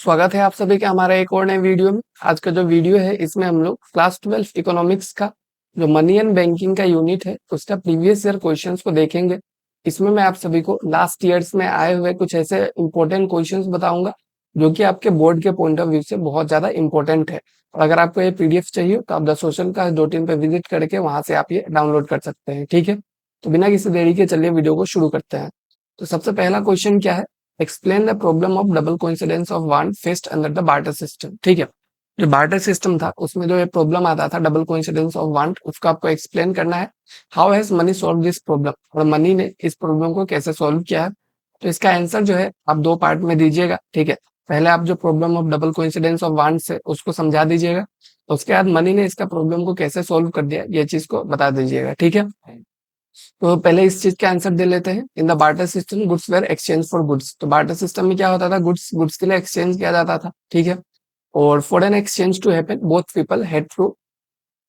स्वागत है आप सभी का हमारे एक और नए वीडियो में। आज का जो वीडियो है इसमें हम लोग क्लास 12 इकोनॉमिक्स का जो मनी एंड बैंकिंग का यूनिट है उसका प्रीवियस ईयर क्वेश्चंस को देखेंगे। इसमें मैं आप सभी को लास्ट ईयर्स में आए हुए कुछ ऐसे इंपॉर्टेंट क्वेश्चंस बताऊंगा जो कि आपके बोर्ड के पॉइंट ऑफ व्यू से बहुत ज्यादा इंपॉर्टेंट है। और अगर आपको ये पीडीएफ चाहिए तो आप द सोशल का डॉट इन पे विजिट करके वहां से आप ये डाउनलोड कर सकते हैं। ठीक है, तो बिना किसी देरी के चलिए वीडियो को शुरू करते हैं। तो सबसे पहला क्वेश्चन क्या है, explain the problem of double coincidence of want faced under the barter system. ठीक है, जो बार्टर सिस्टम था उसमें जो ये प्रॉब्लम आता था डबल कोइंसिडेंस ऑफ वांट, उसको आपको एक्सप्लेन करना है। How has money solve this problem, और मनी ने इस प्रॉब्लम को कैसे सॉल्व किया है। तो इसका आंसर जो है आप दो पार्ट में दीजिएगा। ठीक है, पहले आप जो problem of double coincidence of want है उसको समझा दीजिएगा, उसके बाद मनी ने इसका प्रॉब्लम को कैसे सॉल्व कर दिया ये चीज को बता दीजिएगा। ठीक है, तो पहले इस चीज का आंसर दे लेते हैं। In the barter system goods were exchange for goods. तो बार्टर सिस्टम में क्या होता था, गुड्स गुड्स के लिए एक्सचेंज किया जाता था। ठीक है, और for an exchange to happen both people had to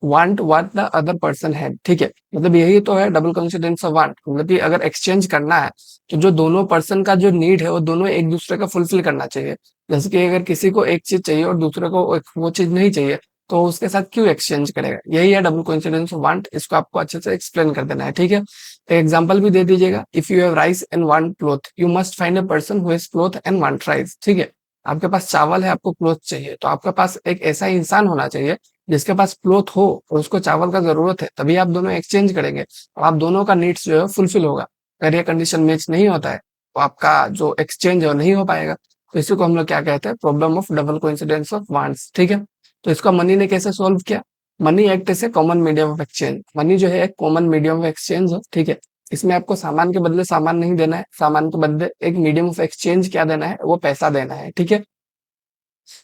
want what the other person had. ठीक है, मतलब यही तो है डबल कोइंसिडेंस ऑफ वांट, मतलब कि अगर एक्सचेंज करना है तो जो दोनों पर्सन का जो नीड है वो दोनों एक दूसरे का फुलफिल करना चाहिए। जैसे कि अगर किसी को एक चीज चाहिए और दूसरे को वो चीज नहीं चाहिए तो उसके साथ क्यों एक्सचेंज करेगा, यही है डबल कोइंसिडेंस ऑफ वांट। इसको आपको अच्छे से एक्सप्लेन कर देना है। ठीक है, एक एग्जांपल भी दे दीजिएगा। If you have rice and want cloth you must find a person who has cloth and want rice. ठीक है, आपके पास चावल है, आपको क्लॉथ चाहिए, तो आपके पास एक ऐसा इंसान होना चाहिए जिसके पास क्लॉथ हो और उसको चावल का जरूरत है, तभी आप दोनों एक्सचेंज करेंगे और आप दोनों का नीड्स जो है फुलफिल होगा। अगर ये कंडीशन मैच नहीं होता है तो आपका जो एक्सचेंज है वो नहीं हो पाएगा। तो इसी को हम लोग क्या कहते हैं, problem of double coincidence of wants. ठीक है, तो इसका मनी ने कैसे सॉल्व किया। Money act as a common medium of exchange. Money जो है एक कॉमन मीडियम ऑफ एक्सचेंज है। ठीक है, इसमें आपको सामान के बदले सामान नहीं देना है, सामान के बदले एक मीडियम ऑफ एक्सचेंज क्या देना है, वो पैसा देना है। ठीक है,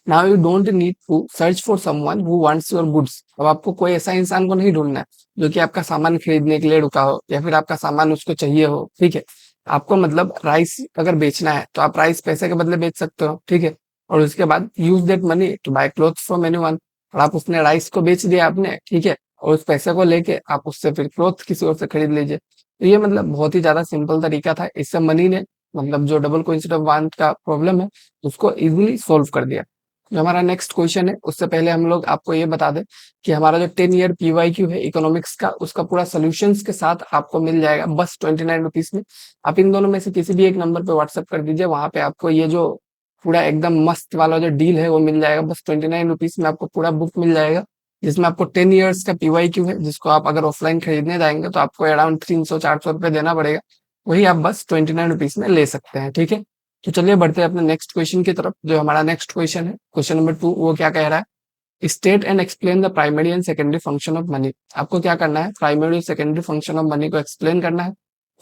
now you don't need to search for someone who wants your goods. अब आपको कोई ऐसा इंसान को नहीं ढूंढना है जो कि आपका सामान खरीदने के लिए रुका हो या फिर आपका सामान उसको चाहिए हो। ठीक है, आपको मतलब राइस अगर बेचना है तो आप राइस पैसे के बदले बेच सकते हो। ठीक है, और उसके बाद use that money to buy cloth from anyone. और आप उसने राइस को बेच दिया आपने, ठीक है, और उस पैसे को लेके आप उससे फिर क्लोथ किसी और से खरीद लीजिए। तो ये मतलब बहुत ही ज्यादा सिंपल तरीका था, इससे मनी ने मतलब जो डबल कोइंसिडेंस वांट का प्रॉब्लम है उसको इजीली सोल्व कर दिया। जो हमारा नेक्स्ट क्वेश्चन है उससे पहले हम लोग आपको ये बता दें कि हमारा जो 10 ईयर पीवाईक्यू है इकोनॉमिक्स का उसका पूरा सोल्यूशंस के साथ आपको मिल जाएगा बस 29 रुपीज में। आप इन दोनों में से किसी भी एक नंबर पे व्हाट्सएप कर दीजिए, वहां पे आपको ये जो पूरा एकदम मस्त वाला जो डील है वो मिल जाएगा। बस 29 रुपीज में आपको पूरा बुक मिल जाएगा जिसमें आपको 10 ईयर्स का पीवाईक्यू है, जिसको आप अगर ऑफलाइन खरीदने जाएंगे तो आपको अराउंड 300-400 रुपए देना पड़ेगा। वही आप बस 29 रुपीज में ले सकते हैं। ठीक है, तो चलिए बढ़ते हैं अपने नेक्स्ट क्वेश्चन की तरफ। जो हमारा नेक्स्ट क्वेश्चन है क्वेश्चन नंबर 2, वो क्या कह रहा है, state and explain the primary and secondary function of money. आपको क्या करना है, प्राइमरी और सेकेंडरी फंक्शन ऑफ मनी को एक्सप्लेन करना है।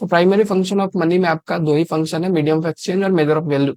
तो प्राइमरी फंक्शन ऑफ मनी में आपका दो ही फंक्शन है, मीडियम ऑफ एक्सचेंज और मेजर ऑफ वैल्यू।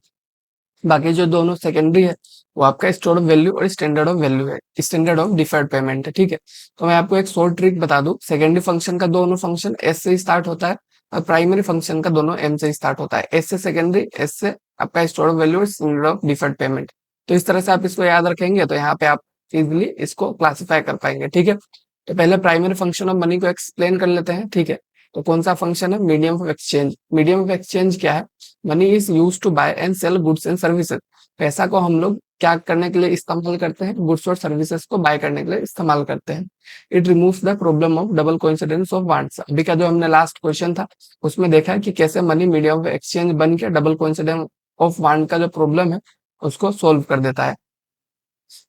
बाकी जो दोनों सेकेंडरी है वो आपका स्टोर ऑफ वैल्यू और स्टैंडर्ड ऑफ वैल्यू है, स्टैंडर्ड ऑफ डिफर्ड पेमेंट है। ठीक है, तो मैं आपको एक शॉर्ट ट्रिक बता दूं, सेकेंडरी फंक्शन का दोनों फंक्शन एस से स्टार्ट होता है और प्राइमरी फंक्शन का दोनों एम से स्टार्ट होता है। एस से सेकेंडरी, एस से आपका स्टोर ऑफ वैल्यू और स्टैंडर्ड ऑफ डिफर्ड पेमेंट। तो इस तरह से आप इसको याद रखेंगे तो यहाँ पे आप इजिली इसको क्लासिफाई कर पाएंगे। ठीक है, तो पहले प्राइमरी फंक्शन ऑफ मनी को एक्सप्लेन कर लेते हैं। ठीक है, तो कौन सा फंक्शन है, medium of exchange. Medium of exchange क्या है, money is use to buy and sell goods and services. पैसा को हम लोग क्या करने के लिए इस्तेमाल करते हैं, गुड्स और सर्विसेज को बाय करने के लिए इस्तेमाल करते हैं। It removes the problem of double coincidence of wants. अभी का जो हमने लास्ट क्वेश्चन था उसमें देखा है कि कैसे मनी मीडियम ऑफ एक्सचेंज बन के डबल कोइंसिडेंस ऑफ वांट का जो प्रॉब्लम है उसको सोल्व कर देता है।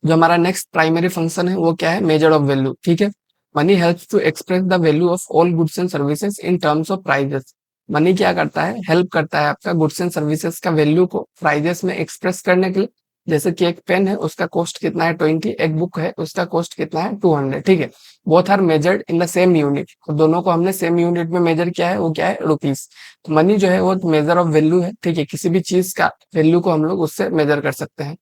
जो हमारा नेक्स्ट प्राइमरी फंक्शन है वो क्या है, मेजर ऑफ वैल्यू। ठीक है, money helps to express the value of all goods and services in terms of prices. Money क्या करता है, हेल्प करता है आपका गुड्स एंड सर्विसेज का वैल्यू को प्राइजेस में एक्सप्रेस करने के लिए। जैसे कि एक पेन है उसका कॉस्ट कितना है 20, एक बुक है उसका कॉस्ट कितना है 200। ठीक है, both are measured in the same unit, तो दोनों को हमने सेम यूनिट में मेजर किया है, वो क्या है, रुपीस। तो मनी जो है वो मेजर ऑफ वैल्यू है। ठीक है, किसी भी चीज का वैल्यू को हम लोग उससे मेजर कर सकते हैं।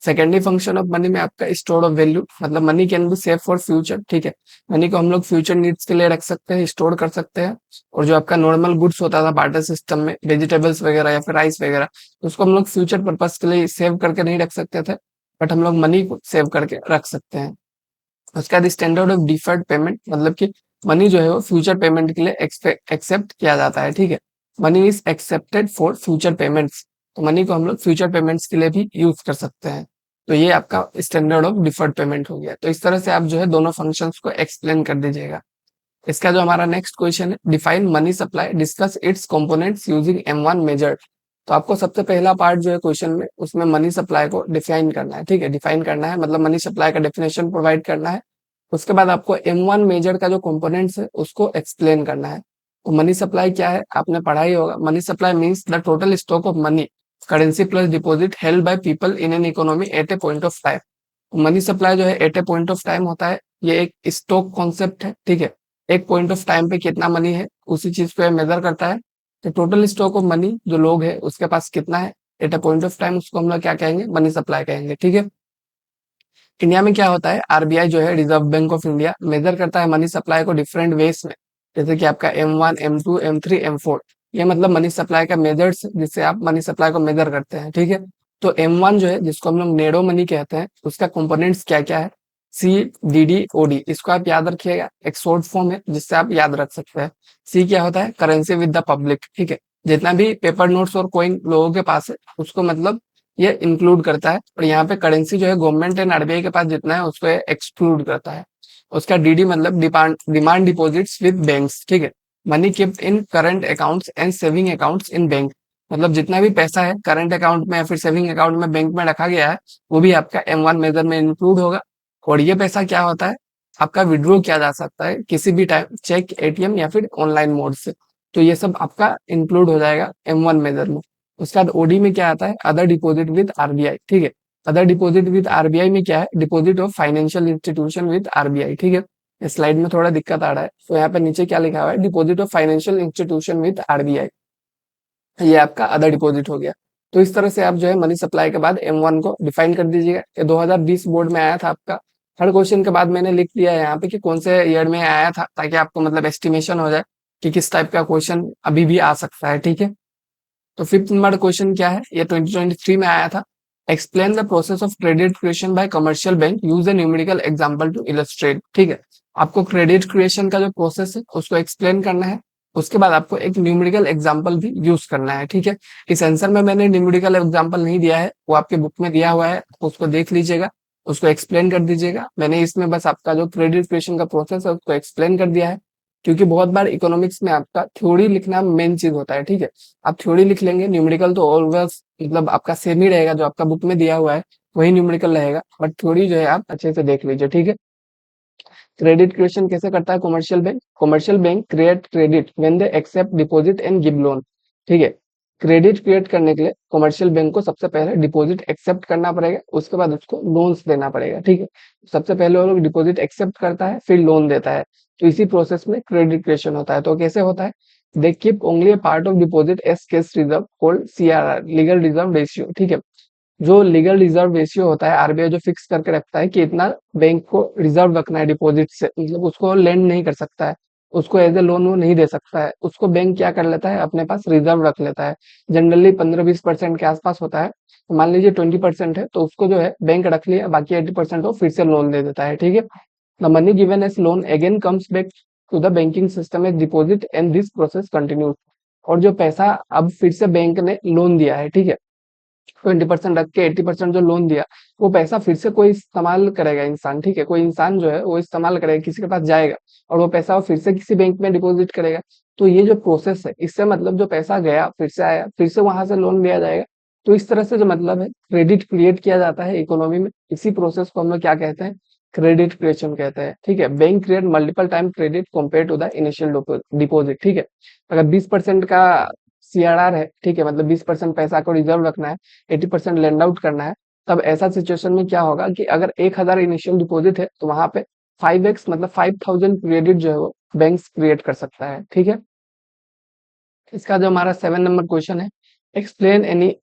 सेकेंडरी फंक्शन ऑफ मनी में आपका स्टोर ऑफ वैल्यू, मतलब money can be save for future. ठीक है, मनी को हम लोग फ्यूचर नीड्स के लिए रख सकते हैं, स्टोर कर सकते हैं। और जो आपका नॉर्मल गुड्स होता था बार्टर सिस्टम में, वेजिटेबल्स वगैरह या फिर राइस वगैरह, उसको हम लोग फ्यूचर पर्पज के लिए सेव करके नहीं रख सकते थे, बट हम लोग मनी को सेव करके रख सकते हैं। उसके बाद स्टैंडर्ड ऑफ डिफर्ड पेमेंट, मतलब कि मनी जो है वो फ्यूचर पेमेंट के लिए एक्सेप्ट किया जाता है। ठीक है, money is accepted for future payments. तो मनी को हम लोग फ्यूचर पेमेंट्स के लिए भी यूज कर सकते हैं। तो ये आपका स्टैंडर्ड ऑफ डिफर्ड पेमेंट हो गया। तो इस तरह से आप जो है दोनों फंक्शंस को एक्सप्लेन कर दीजिएगा। इसका जो हमारा नेक्स्ट क्वेश्चन है, define money supply, discuss it's components using M1 measured. तो आपको सबसे पहला पार्ट जो है क्वेश्चन में, उसमें मनी सप्लाई को डिफाइन करना है। ठीक है, डिफाइन करना है मतलब मनी सप्लाई का डेफिनेशन प्रोवाइड करना है। उसके बाद आपको M1 मेजर का जो कंपोनेंट्स है उसको एक्सप्लेन करना है। तो मनी सप्लाई क्या है आपने पढ़ा ही होगा। Money supply means the total stock of money, currency plus deposit held by people in an economy at a point of time. Money supply जो है at a point of time होता है। ये एक स्टॉक कॉन्सेप्ट है। ठीक है, एक पॉइंट ऑफ टाइम पे कितना मनी है उसी चीज को मेजर करता है। तो टोटल स्टॉक ऑफ मनी जो लोग है उसके पास कितना है at a point of time, उसको हम लोग क्या कहेंगे, मनी सप्लाई कहेंगे। ठीक है, इंडिया में क्या होता है, आरबीआई जो है reserve bank of India measure करता है मनी सप्लाई को डिफरेंट वेज में। जैसे कि आपका M1, M2, M3, M4, ये मतलब मनी सप्लाई का मेजर्स जिससे आप मनी सप्लाई को मेजर करते हैं। ठीक है, तो M1 जो है जिसको हम लोग नेडो मनी कहते हैं, उसका कंपोनेंट्स क्या क्या है, CDD OD, इसको आप याद रखिएगा, एक शॉर्ट फॉर्म है जिससे आप याद रख सकते हैं। सी क्या होता है, करेंसी विद द पब्लिक। ठीक है, जितना भी पेपर नोट्स और कॉइन लोगों के पास है उसको मतलब ये इंक्लूड करता है। और यहाँ पे करेंसी जो है गवर्नमेंट एंड आरबीआई के पास जितना है उसको एक्सक्लूड करता है। उसका डीडी मतलब डिमांड डिपॉजिट्स विद बैंक्स। ठीक है, money kept in current accounts and saving accounts in bank, मतलब जितना भी पैसा है करंट अकाउंट में या फिर सेविंग अकाउंट में बैंक में रखा गया है वो भी आपका M1 मेजर में इंक्लूड होगा। और ये पैसा क्या होता है, आपका विड्रॉ किया जा सकता है किसी भी टाइम, चेक, ATM या फिर ऑनलाइन मोड से। तो ये सब आपका इंक्लूड हो जाएगा M1 मेजर में। उसके बाद ओडी में क्या आता है, अदर डिपॉजिट विद आरबीआई। ठीक है, अदर डिपॉजिट विद आरबीआई में क्या है, deposit of financial institution with RBI. ठीक है, इस स्लाइड में थोड़ा दिक्कत आ रहा है, तो यहाँ पे नीचे क्या लिखा हुआ है, deposit of financial institution with RBI, ये आपका अदर डिपॉजिट हो गया। तो इस तरह से आप जो है मनी सप्लाई के बाद M1 को डिफाइन कर दीजिएगा। ये 2020 बोर्ड में आया था आपका। हर क्वेश्चन के बाद मैंने लिख दिया है यहाँ पे कि कौन से ईयर में आया था, ताकि आपको मतलब एस्टिमेशन हो जाए कि किस टाइप का क्वेश्चन अभी भी आ सकता है। ठीक है, तो फिफ्थ नंबर क्वेश्चन क्या है, ये 2023 में आया था। Explain the process of credit creation by commercial bank, use a numerical example to illustrate. ठीक है, आपको क्रेडिट क्रिएशन का जो प्रोसेस है उसको एक्सप्लेन करना है। उसके बाद आपको एक न्यूमेरिकल एग्जांपल भी यूज करना है। ठीक है, इस आंसर में मैंने न्यूमेरिकल एग्जांपल नहीं दिया है, वो आपके बुक में दिया हुआ है, उसको देख लीजिएगा, उसको एक्सप्लेन कर दीजिएगा। मैंने इसमें बस आपका जो क्रेडिट क्रिएशन का प्रोसेस है उसको एक्सप्लेन कर दिया है। क्योंकि बहुत बार इकोनॉमिक्स में आपका थ्योरी लिखना मेन चीज होता है। ठीक है, आप थ्योरी लिख लेंगे, न्यूमेरिकल तो ऑलवेज मतलब आपका सेम ही रहेगा, जो आपका बुक में दिया हुआ है वही न्यूमेरिकल रहेगा, बट थ्योरी जो है आप अच्छे से देख लीजिए। ठीक है, क्रेडिट क्रिएशन कैसे करता है commercial bank, commercial bank create credit when they accept deposit and give loan. ठीक है, क्रेडिट क्रिएट करने के लिए कमर्शियल बैंक को सबसे पहले डिपॉजिट एक्सेप्ट करना पड़ेगा, उसके बाद उसको लोन्स देना पड़ेगा। ठीक है, सबसे पहले वो लोग डिपॉजिट एक्सेप्ट करता है फिर लोन देता है। तो इसी प्रोसेस में क्रेडिट क्रिएशन होता है। तो कैसे होता है, they keep only a part of deposit as cash reserve called CRR, legal reserve ratio. ठीक है, जो लीगल रिजर्व रेशियो होता है आरबीआई जो फिक्स करके रखता है कि इतना बैंक को रिजर्व रखना है डिपॉजिट से, मतलब उसको लेंड नहीं कर सकता है, उसको एज ए लोन वो नहीं दे सकता है, उसको बैंक क्या कर लेता है, अपने पास रिजर्व रख लेता है। जनरली 15-20% के आसपास होता है। तो मान लीजिए 20% है, तो उसको जो है बैंक रख लिया, बाकी 80% वो फिर से लोन दे देता है। ठीक है, the money given as loan again comes back to the banking system as deposit and this process continues. और जो पैसा अब फिर से बैंक ने लोन दिया है, ठीक है, 20% रख के 80% जो लोन दिया, वो पैसा फिर से कोई इस्तेमाल करेगा इंसान। ठीक है, कोई इंसान जो है वो इस्तेमाल करेगा, किसी के पास जाएगा और वो पैसा वो फिर से किसी बैंक में डिपॉजिट करेगा। तो ये जो प्रोसेस है, इससे मतलब जो पैसा गया फिर से आया, फिर से वहां से लोन लिया जाएगा। तो इस तरह से जो मतलब है क्रेडिट क्रिएट किया जाता है इकोनॉमी में, इसी प्रोसेस को हम लोग क्या कहते हैं, क्रेडिट क्रिएशन कहते हैं। ठीक है, bank create multiple time credit compare to the initial deposit. ठीक है, अगर 20% का CRR है, ठीक है, मतलब 20% पैसा को रिजर्व रखना है, 80% लैंड आउट करना है, तब ऐसा सिचुएशन में क्या होगा कि अगर 1000 इनिशियल डिपॉजिट है तो वहां पे 5x मतलब 5000 क्रेडिट जो है वो बैंक क्रिएट कर सकता है। ठीक है, इसका जो हमारा 7 नंबर क्वेश्चन है, explain any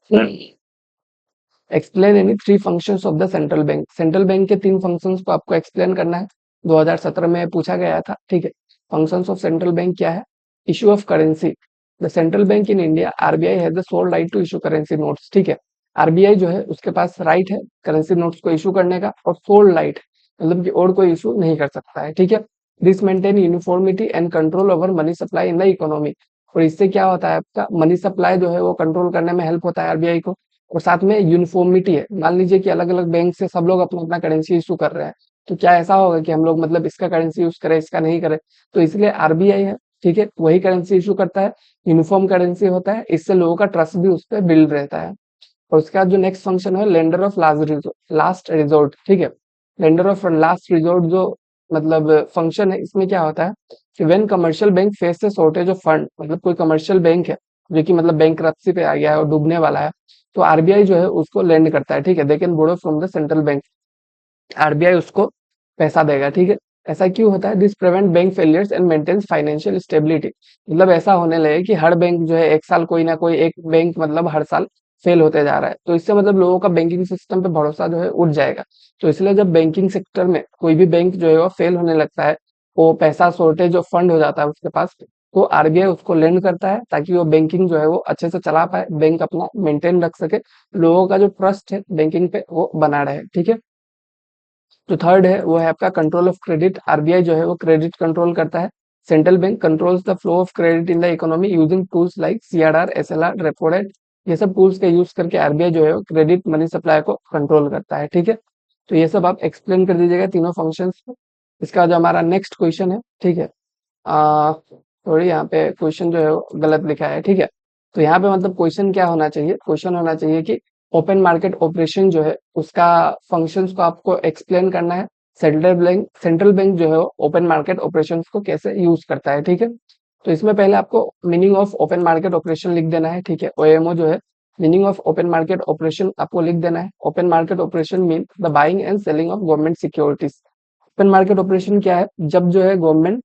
explain any 3 functions of the central bank. Central bank के 3 फंक्शंस को आपको एक्सप्लेन करना है, 2017 में पूछा गया था। ठीक है, फंक्शंस ऑफ सेंट्रल बैंक क्या है, issue of currency, the central bank in India RBI has the sole right to issue currency notes. ठीक है, आरबीआई जो है उसके पास राइट है करेंसी नोट्स को इशू करने का, और सोल राइट मतलब कि और कोई इशू नहीं कर सकता है। ठीक है, this maintain uniformity and control over money supply in the economy. और इससे क्या होता है, आपका मनी सप्लाई जो है वो कंट्रोल करने में हेल्प होता है आरबीआई को। और साथ में यूनिफॉर्मिटी है, मान लीजिए कि अलग अलग बैंक से सब लोग अपना अपना करेंसी इशू कर रहे हैं, तो क्या ऐसा होगा कि हम लोग मतलब इसका करेंसी यूज करें, इसका नहीं करें? तो इसलिए आरबीआई है, ठीक है, वही करेंसी इशू करता है, यूनिफॉर्म करेंसी होता है, इससे लोगों का ट्रस्ट भी उस पर बिल्ड रहता है। और उसके बाद जो नेक्स्ट फंक्शन है, लेंडर ऑफ लास्ट रिजोर्ट, ठीक है। लेंडर ऑफ लास्ट रिजोर्ट जो मतलब फंक्शन है, इसमें क्या होता है कि when commercial bank face A shortage of fund, मतलब कोई कमर्शियल बैंक है जो कि मतलब बैंकरप्सी पे आ गया है और डूबने वाला है, तो आरबीआई जो है उसको लेंड करता है, ठीक है, they can borrow from the central bank. RBI उसको पैसा देगा, ठीक है। ऐसा क्यों होता है? This prevent bank failures and maintains financial stability. मतलब ऐसा होने लगे कि हर बैंक जो है एक साल कोई ना कोई एक बैंक मतलब हर साल फेल होते जा रहा है, तो इससे मतलब लोगों का बैंकिंग सिस्टम पे भरोसा जो है उठ जाएगा। तो इसलिए जब बैंकिंग सेक्टर में कोई भी बैंक जो है वो फेल होने लगता है, वो पैसा शॉर्टेज ऑफ फंड हो जाता है उसके पास, तो आरबीआई उसको लेंड करता है ताकि वो बैंकिंग जो है वो अच्छे से चला पाए, बैंक अपना मेंटेन रख सके, लोगों का जो ट्रस्ट है बैंकिंग पे वो बना रहे, ठीक है। जो थर्ड है वो है आपका कंट्रोल ऑफ क्रेडिट। आरबीआई जो है वो क्रेडिट कंट्रोल करता है। Central bank controls the flow of credit in the economy using tools like CRR, SLR, repo rate. ये सब टूल्स का यूज करके आरबीआई जो है वो क्रेडिट मनी सप्लाई को कंट्रोल करता है, ठीक है। तो ये सब आप एक्सप्लेन कर दीजिएगा तीनों फंक्शंस को। इसका जो हमारा नेक्स्ट क्वेश्चन है, ठीक है, थोड़ी यहाँ पे क्वेश्चन जो है वो गलत लिखा है, ठीक है। तो यहाँ पे मतलब क्वेश्चन क्या होना चाहिए, क्वेश्चन होना चाहिए कि ओपन मार्केट ऑपरेशन जो है उसका फंक्शंस को आपको एक्सप्लेन करना है। सेंट्रल बैंक जो है ओपन मार्केट ऑपरेशंस को कैसे यूज करता है, ठीक है। तो इसमें पहले आपको meaning of open market operation लिख देना है, ठीक है, ओएमओ जो है। Meaning of open market operation आपको लिख देना है। Open market operation mean the buying and selling of government securities. Open market operation क्या है? जब जो है गवर्नमेंट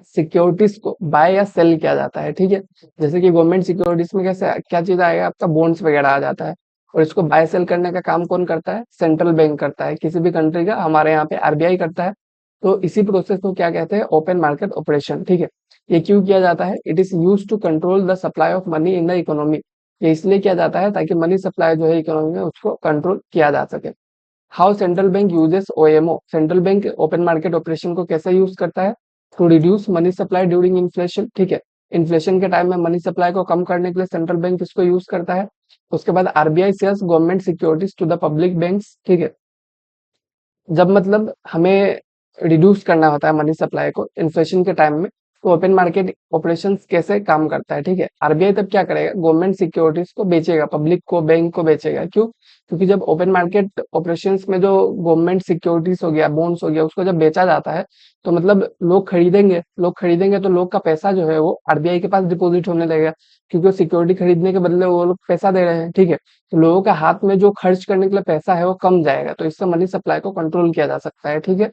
सिक्योरिटीज को बाय या सेल किया जाता है, ठीक है। जैसे कि गवर्नमेंट सिक्योरिटीज में कैसे क्या चीज आएगा, आपका बॉन्ड्स वगैरह आ जाता है, और इसको बाय सेल करने का काम कौन करता है? सेंट्रल बैंक करता है, किसी भी कंट्री का, हमारे यहाँ पे आरबीआई करता है। तो इसी प्रोसेस को क्या कहते हैं? ओपन मार्केट ऑपरेशन, ठीक है। ये क्यों किया जाता है? It is use to control the supply of money in the economy. ये इसलिए किया जाता है ताकि मनी सप्लाई जो है इकोनॉमी में उसको कंट्रोल किया जा सके। How central bank uses OMO. Central bank open market operation को कैसे यूज करता है? To reduce money supply during inflation, ठीक है। इन्फ्लेशन के टाइम में मनी सप्लाई को कम करने के लिए सेंट्रल बैंक इसको यूज करता है। उसके बाद RBI sells government securities to the public banks, ठीक है। जब मतलब हमें रिड्यूस करना होता है मनी सप्लाई को इन्फ्लेशन के टाइम में, तो ओपन मार्केट ऑपरेशंस कैसे काम करता है, ठीक है। आरबीआई तब क्या करेगा? गवर्नमेंट सिक्योरिटीज को बेचेगा, पब्लिक को, बैंक को बेचेगा। क्यों? क्योंकि जब ओपन मार्केट ऑपरेशंस में जो गवर्नमेंट सिक्योरिटीज हो गया, बॉन्ड्स हो गया, उसको जब बेचा जाता है, तो मतलब लोग खरीदेंगे तो लोग का पैसा जो है वो आरबीआई के पास डिपॉजिट होने लगेगा, क्योंकि वो सिक्योरिटी खरीदने के बदले वो लोग पैसा दे रहे हैं, ठीक है। तो लोगों का हाथ में जो खर्च करने के लिए पैसा है वो कम जाएगा, तो इससे मनी सप्लाई को कंट्रोल किया जा सकता है, ठीक है।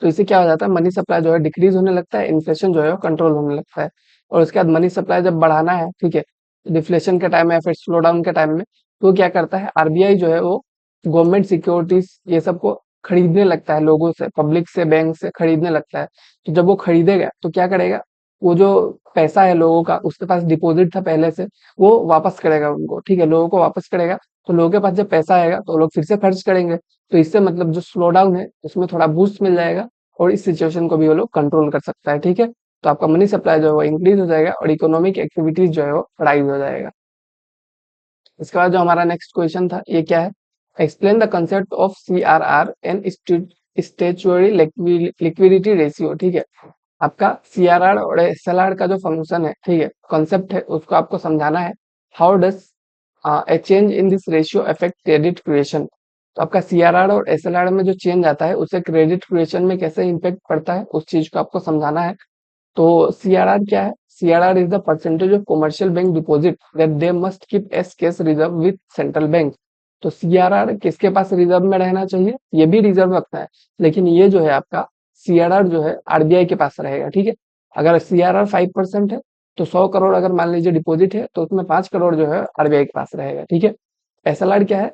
तो इससे क्या हो जाता है? मनी सप्लाई जो है डिक्रीज होने लगता है, इन्फ्लेशन जो है वो कंट्रोल होने लगता है। और उसके बाद मनी सप्लाई जब बढ़ाना है, ठीक है, डिफ्लेशन के टाइम में या फिर स्लो डाउन के टाइम में, तो क्या करता है? आरबीआई जो है वो गवर्नमेंट सिक्योरिटीज ये सब को खरीदने लगता है, लोगों से, पब्लिक से, बैंक से खरीदने लगता है। तो जब वो खरीदेगा तो क्या करेगा? वो जो पैसा है लोगों का, उसके पास डिपॉजिट था पहले से, वो वापस करेगा उनको, ठीक है, लोगों को वापस करेगा। तो लोगों के पास जब पैसा आएगा तो लोग फिर से खर्च करेंगे। तो इससे मतलब जो स्लो डाउन है उसमें थोड़ा बूस्ट मिल जाएगा, और इस सिचुएशन को भी वो लोग कंट्रोल कर सकता है, ठीक है। तो आपका मनी सप्लाई जो है वो इंक्रीज हो जाएगा और इकोनॉमिक एक्टिविटीज जो है वो राइज हो जाएगा। इसके बाद जो हमारा नेक्स्ट क्वेश्चन था, ये क्या है? Explain the concept of CRR and statutory liquidity ratio, ठीक है। आपका सीआरआर और एसएलआर का जो फंक्शन है, ठीक है, कॉन्सेप्ट है, उसको आपको समझाना है। How does a change in this ratio affect credit creation. तो आपका सीआरआर और एसएलआर में जो चेंज आता है उससे क्रेडिट क्रिएशन में कैसे इम्पेक्ट पड़ता है, उस चीज को आपको समझाना है। तो सीआरआर क्या है? CRR is the percentage of commercial bank deposit that they must keep as cash reserve with central bank. तो सीआरआर किसके पास रिजर्व में रहना चाहिए? ये भी रिजर्व रखना है, लेकिन ये जो है आपका सीआरआर जो है आरबीआई के पास रहेगा, ठीक है। अगर सीआरआर 5% है, तो 100 करोड़ अगर मान लीजिए डिपॉजिट है, तो उसमें 5 करोड़ जो है आरबीआई के पास रहेगा, ठीक है। एसएलआर क्या है?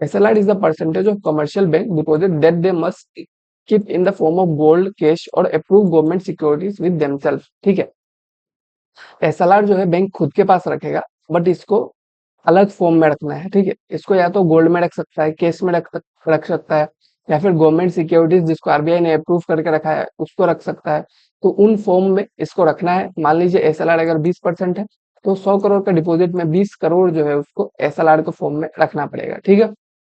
SLR is the percentage of commercial bank deposit that they must keep in the form of gold, cash और approve government securities with themself, ठीक है। एसएलआर जो है बैंक खुद के पास रखेगा, बट इसको अलग फॉर्म में रखना है, ठीक है। इसको या तो गोल्ड में रख सकता है, कैश में रख सकता है, या फिर गवर्नमेंट सिक्योरिटीज जिसको आरबीआई ने अप्रूव करके रखा है उसको रख सकता है, तो उन फॉर्म में इसको रखना है। मान लीजिए एसएलआर अगर 20% है तो 100 करोड़ का डिपॉजिट में 20 करोड़ जो है उसको एसएलआर के फॉर्म में रखना पड़ेगा। ठीक है।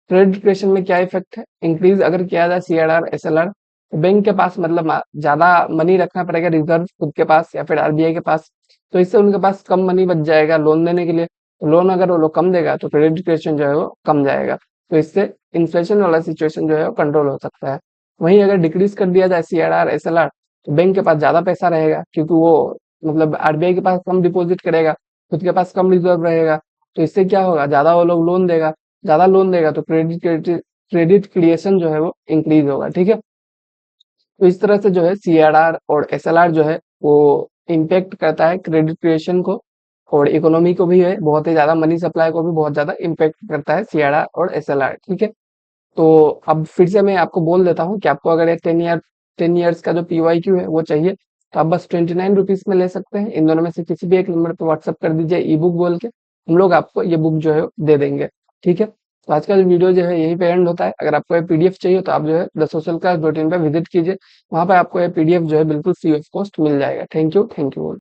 क्रेडिट क्रिएशन में क्या इफेक्ट है, इंक्रीज अगर किया जाए सीआरआर एसएलआर तो बैंक के पास मतलब ज्यादा मनी रखना पड़ेगा रिजर्व खुद के पास या फिर आरबीआई के पास, तो इससे उनके पास कम मनी बच जाएगा लोन देने के लिए। तो लोन अगर वो लोग कम देगा तो क्रेडिट क्रिएशन जो है वो कम जाएगा, तो इससे इन्फ्लेशन वाला सिचुएशन जो है वो कंट्रोल हो सकता है। वहीं अगर डिक्रीज कर दिया जाए सीआरआर एसएलआर तो बैंक के पास ज्यादा पैसा रहेगा, क्योंकि वो मतलब आरबीआई के पास कम डिपॉजिट करेगा, खुद के पास कम रिजर्व रहेगा, तो इससे क्या होगा, ज्यादा वो लोग लोन देगा, ज्यादा लोन देगा तो क्रेडिट क्रिएशन जो है वो इंक्रीज होगा। ठीक है। तो इस तरह से जो है सीआरआर और एसएलआर जो है वो इम्पेक्ट करता है क्रेडिट क्रिएशन को, और इकोनॉमी को भी है, बहुत ही ज्यादा मनी सप्लाई को भी बहुत ज्यादा इम्पेक्ट करता है सीआरआर और एसएलआर। ठीक है। तो अब फिर से मैं आपको बोल देता हूँ कि आपको अगर ये 10 ईयर्स का जो पीवाईक्यू है वो चाहिए तो आप बस 29 रुपीज में ले सकते हैं। इन दोनों में से किसी भी एक नंबर पे व्हाट्सअप कर दीजिए ई बुक बोल के, हम लोग आपको ये बुक जो है दे देंगे। ठीक है। तो आज का जो वीडियो जो है यहीं पे एंड होता है। अगर आपको ये पीडीएफ चाहिए तो आप जो है the social class dot in पे विजिट कीजिए, वहां पे आपको ये पीडीएफ जो है बिल्कुल फ्री ऑफ कॉस्ट मिल जाएगा। Thank you. Thank you.